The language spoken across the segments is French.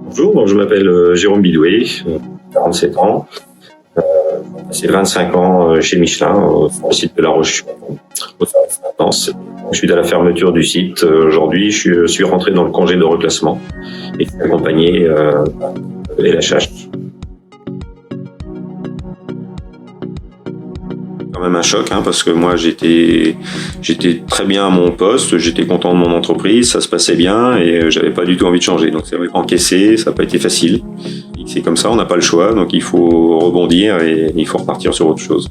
Bonjour, je m'appelle Jérôme Bidoué, 47 ans. J'ai 25 ans chez Michelin, sur le site de La Roche, au service maintenance. Suite à la fermeture du site, aujourd'hui, je suis rentré dans le congé de reclassement et je suis accompagné de LHH. Quand même un choc, parce que moi j'étais très bien à mon poste, j'étais content de mon entreprise, ça se passait bien et j'avais pas du tout envie de changer. Donc c'est vrai qu'encaisser, ça n'a pas été facile. C'est comme ça, on n'a pas le choix, donc il faut rebondir et il faut repartir sur autre chose.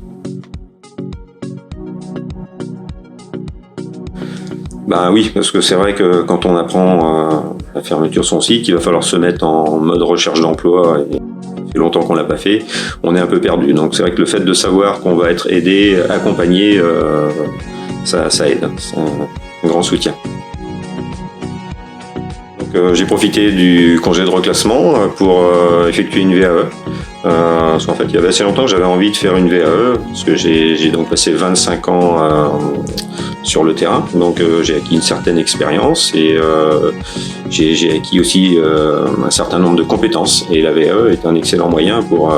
Ben oui, parce que c'est vrai que quand on apprend la fermeture de son site, il va falloir se mettre en mode recherche d'emploi. Et ça fait longtemps qu'on l'a pas fait, on est un peu perdu. Donc c'est vrai que le fait de savoir qu'on va être aidé, accompagné, ça aide. C'est un grand soutien. Donc j'ai profité du congé de reclassement pour effectuer une VAE. Parce qu'en fait, il y avait assez longtemps que j'avais envie de faire une VAE, parce que j'ai donc passé 25 ans sur le terrain, donc j'ai acquis une certaine expérience et j'ai acquis aussi un certain nombre de compétences. Et la VAE est un excellent moyen pour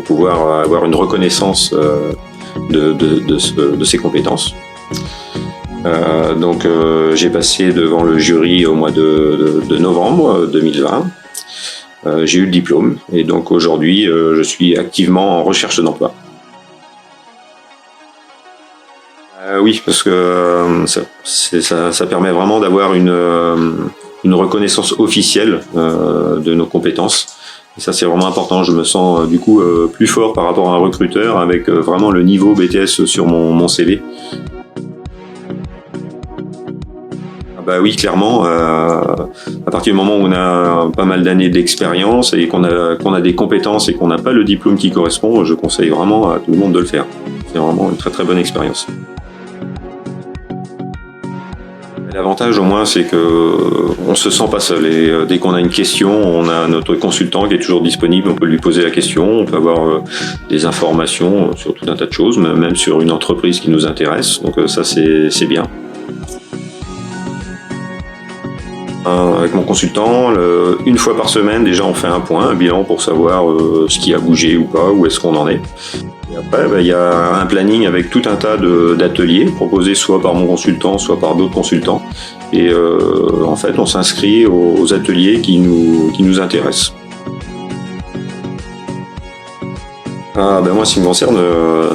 pouvoir avoir une reconnaissance de ces compétences. Donc j'ai passé devant le jury au mois de novembre 2020. J'ai eu le diplôme et donc aujourd'hui je suis activement en recherche d'emploi. Oui, parce que ça permet vraiment d'avoir une reconnaissance officielle de nos compétences. Et ça c'est vraiment important, je me sens du coup plus fort par rapport à un recruteur avec vraiment le niveau BTS sur mon CV. Bah oui, clairement, à partir du moment où on a pas mal d'années d'expérience et qu'on a des compétences et qu'on n'a pas le diplôme qui correspond, je conseille vraiment à tout le monde de le faire. C'est vraiment une très très bonne expérience. L'avantage au moins c'est qu'on ne se sent pas seul et dès qu'on a une question, on a notre consultant qui est toujours disponible, on peut lui poser la question, on peut avoir des informations sur tout un tas de choses, même sur une entreprise qui nous intéresse, donc ça c'est bien. Avec mon consultant, une fois par semaine, déjà on fait un bilan pour savoir ce qui a bougé ou pas, où est-ce qu'on en est. Et après, il y a un planning avec tout un tas d'ateliers proposés soit par mon consultant, soit par d'autres consultants. Et en fait, on s'inscrit aux ateliers qui nous intéressent. Moi, ce qui me concerne,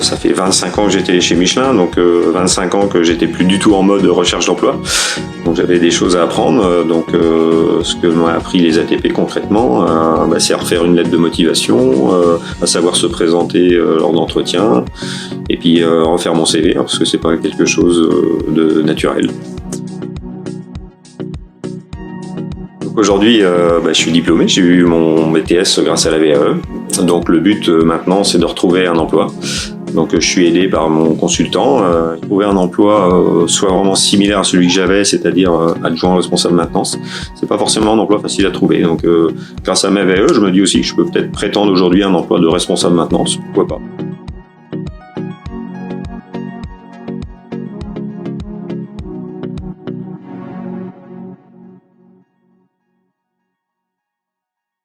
ça fait 25 ans que j'étais chez Michelin, donc 25 ans que j'étais plus du tout en mode recherche d'emploi. Donc j'avais des choses à apprendre. Donc ce que m'ont appris les ATP concrètement, c'est à refaire une lettre de motivation, à savoir se présenter lors d'entretien, et puis refaire mon CV, parce que c'est pas quelque chose de naturel. Aujourd'hui, je suis diplômé, j'ai eu mon BTS grâce à la VAE. Donc le but maintenant, c'est de retrouver un emploi. Donc je suis aidé par mon consultant. Trouver un emploi soit vraiment similaire à celui que j'avais, c'est-à-dire adjoint responsable maintenance. C'est pas forcément un emploi facile à trouver. Donc grâce à ma VAE, je me dis aussi que je peux peut-être prétendre aujourd'hui à un emploi de responsable maintenance. Pourquoi pas.